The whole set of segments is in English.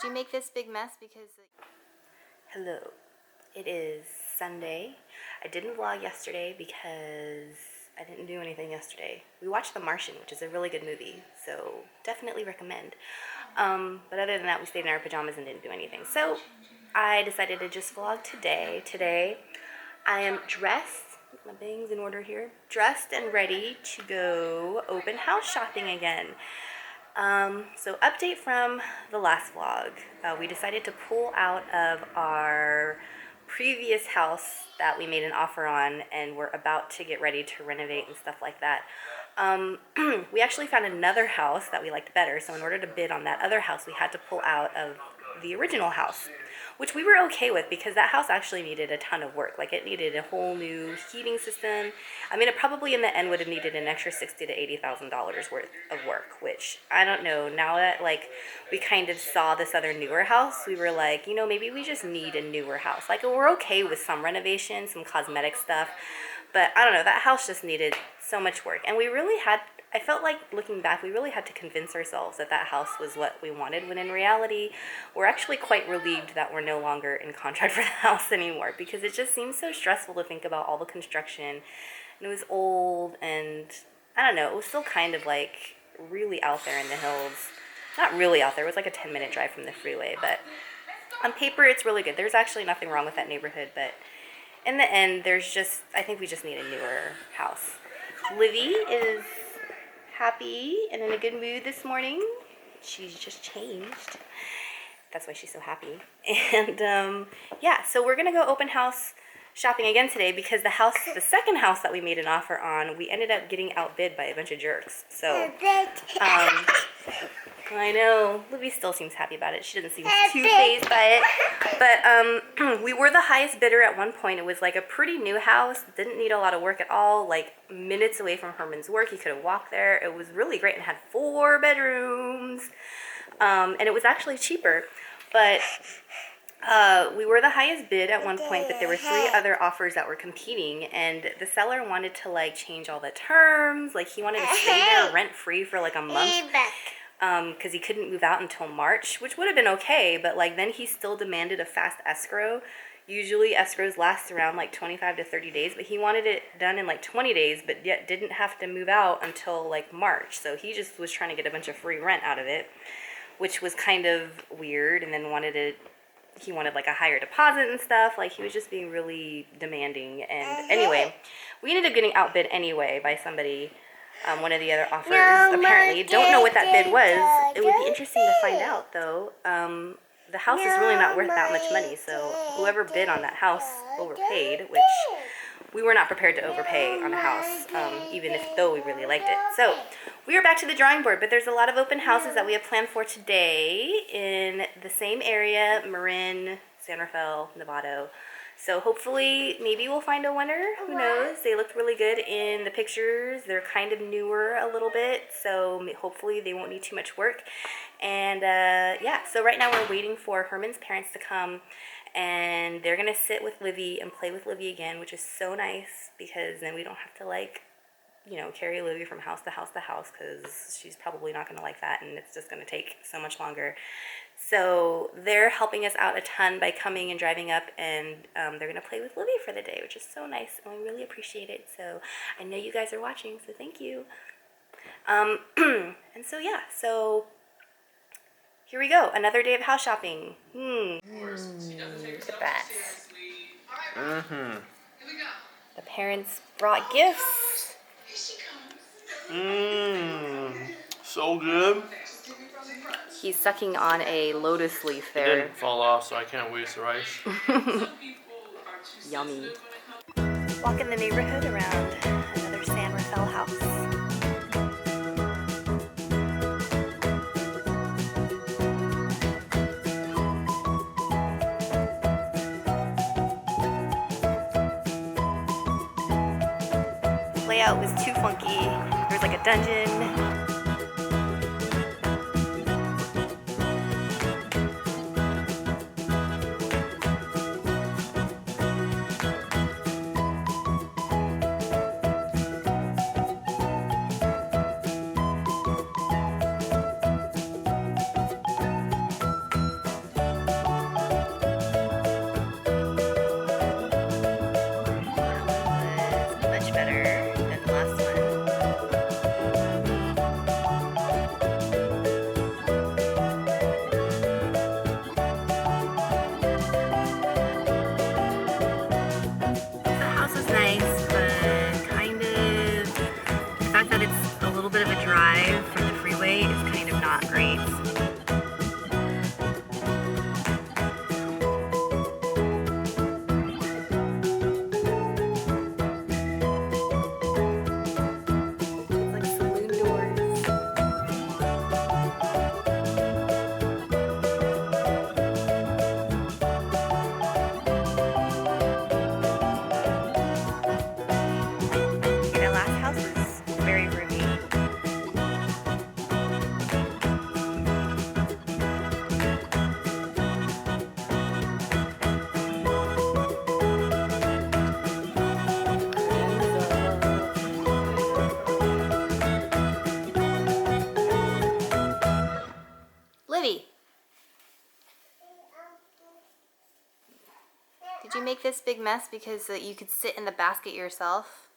Did you make this big mess because... Hello. It is Sunday. I didn't vlog yesterday because I didn't do anything yesterday. We watched The Martian, which is a really good movie, so definitely recommend. But other than that, we stayed in our pajamas and didn't do anything. So I decided to just vlog today. Today I am dressed, my bangs in order here, dressed and ready to go open house shopping again. So update from the last vlog. We decided to pull out of our previous house that we made an offer on, and we're about to get ready to renovate and stuff like that. We actually found another house that we liked better, so in order to bid on that other house, we had to pull out of the original house, which we were okay with because that house actually needed a ton of work. Like, it needed a whole new heating system. I mean, it probably in the end would have needed an extra $60,000 to $80,000 worth of work, which I don't know. Now that like we kind of saw this other newer house, we were like, you know, maybe we just need a newer house. Like, we're okay with some renovation, some cosmetic stuff, but I don't know, that house just needed so much work. And we really had, I felt like looking back, we really had to convince ourselves that that house was what we wanted, when in reality, we're actually quite relieved that we're no longer in contract for the house anymore, because it just seems so stressful to think about all the construction, and it was old, and I don't know, it was still kind of like really out there in the hills. Not really out there, it was like a 10-minute drive from the freeway, but on paper it's really good. There's actually nothing wrong with that neighborhood, but in the end, there's just, I think we just need a newer house. Livy is happy and in a good mood this morning. She's just changed. That's why she's so happy. And yeah, so we're gonna go open house shopping again today because the second house that we made an offer on, we ended up getting outbid by a bunch of jerks. So I know Livy still seems happy about it. She doesn't seem too fazed by it. But we were the highest bidder at one point. It was like a pretty new house. Didn't need a lot of work at all. Like minutes away from Herman's work. He could have walked there. It was really great and had 4 bedrooms. And it was actually cheaper. But we were the highest bid at one point, but there were 3 other offers that were competing, and the seller wanted to like change all the terms. Like, he wanted to stay there rent free for like a month. Because he couldn't move out until March, which would have been okay, but like then he still demanded a fast escrow. Usually escrows last around like 25 to 30 days, but he wanted it done in like 20 days, but yet didn't have to move out until like March. So he just was trying to get a bunch of free rent out of it, which was kind of weird. And then he wanted like a higher deposit and stuff. Like, he was just being really demanding. And anyway, we ended up getting outbid anyway by somebody. One of the other offers, apparently. Don't know what that bid was. It would be interesting to find out, though. The house is really not worth that much money, so whoever bid on that house overpaid, which we were not prepared to overpay on a house, even though we really liked it. So we are back to the drawing board, but there's a lot of open houses that we have planned for today in the same area, Marin, San Rafael, Novato. So hopefully, maybe we'll find a winner. Who knows? They looked really good in the pictures. They're kind of newer a little bit, so hopefully they won't need too much work. And yeah, so right now we're waiting for Herman's parents to come, and they're gonna sit with Livy and play with Livy again, which is so nice because then we don't have to like, you know, carry Livy from house to house to house, because she's probably not gonna like that, and it's just gonna take so much longer. So they're helping us out a ton by coming and driving up, and they're going to play with Livy for the day, which is so nice, and we really appreciate it. So I know you guys are watching, so thank you. And so yeah, so here we go. Another day of house shopping. Look at that. The parents brought gifts. So good. He's sucking on a lotus leaf there. It didn't fall off, so I can't waste the rice. Yummy. Walking the neighborhood around another San Rafael house. Layout was too funky. There was like a dungeon. roommates. Like saloon doors. That last house was very roomy. Livy, did you make this big mess because you could sit in the basket yourself?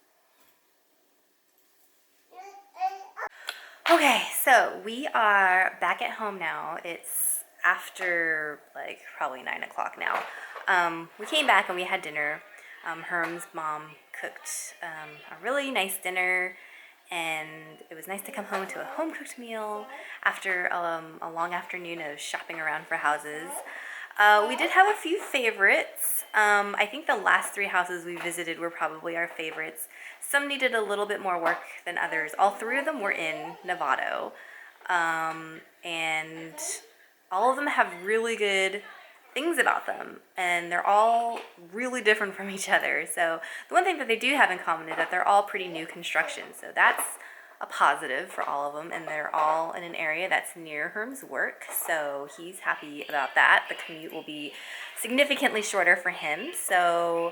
Okay, so we are back at home now. It's after like probably 9 o'clock now. We came back and we had dinner. Herm's mom cooked a really nice dinner, and it was nice to come home to a home-cooked meal after a long afternoon of shopping around for houses. We did have a few favorites. I think the last 3 houses we visited were probably our favorites. Some needed a little bit more work than others. All 3 of them were in Novato. And all of them have really good things about them. And they're all really different from each other. So the one thing that they do have in common is that they're all pretty new construction. So that's a positive for all of them. And they're all in an area that's near Herm's work. So he's happy about that. The commute will be significantly shorter for him. So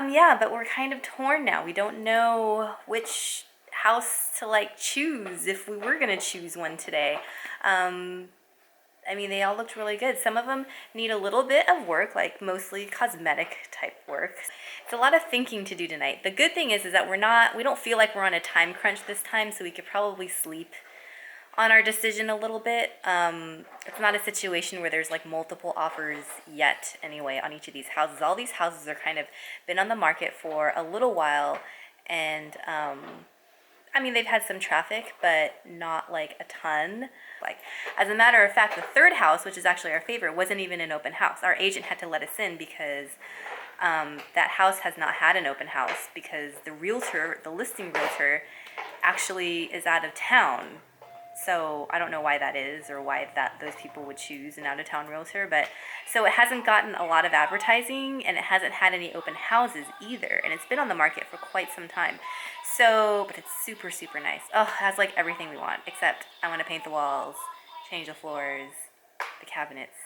yeah, but we're kind of torn now. We don't know which house to like choose if we were gonna choose one today. I mean, they all looked really good. Some of them need a little bit of work, like mostly cosmetic type work. It's a lot of thinking to do tonight. The good thing is that we don't feel like we're on a time crunch this time, so we could probably sleep on our decision a little bit. It's not a situation where there's like multiple offers yet anyway on each of these houses. All these houses are kind of been on the market for a little while, and I mean, they've had some traffic, but not like a ton. Like, as a matter of fact, the 3rd house, which is actually our favorite, wasn't even an open house. Our agent had to let us in because that house has not had an open house because the listing realtor actually is out of town. So I don't know why that is or why those people would choose an out-of-town realtor, but so it hasn't gotten a lot of advertising, and it hasn't had any open houses either, and it's been on the market for quite some time. So, but it's super, super nice. Oh, it has like everything we want, except I want to paint the walls, change the floors, the cabinets,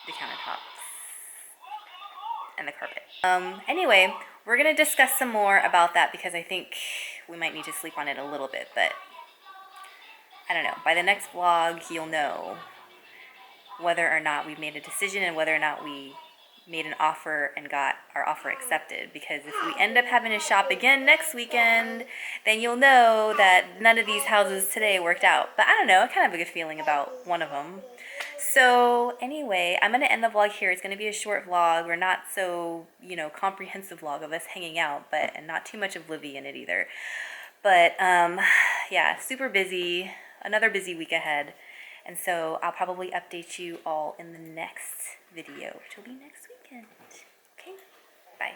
the countertops, and the carpet. Anyway, we're going to discuss some more about that because I think we might need to sleep on it a little bit, but I don't know. By the next vlog, you'll know whether or not we've made a decision and whether or not we made an offer and got our offer accepted. Because if we end up having to shop again next weekend, then you'll know that none of these houses today worked out. But I don't know. I kind of have a good feeling about one of them. So anyway, I'm going to end the vlog here. It's going to be a short vlog. We're not so, comprehensive vlog of us hanging out, and not too much of Livy in it either. But yeah, super busy. Another busy week ahead. And so I'll probably update you all in the next video, which will be next weekend. Okay? Bye.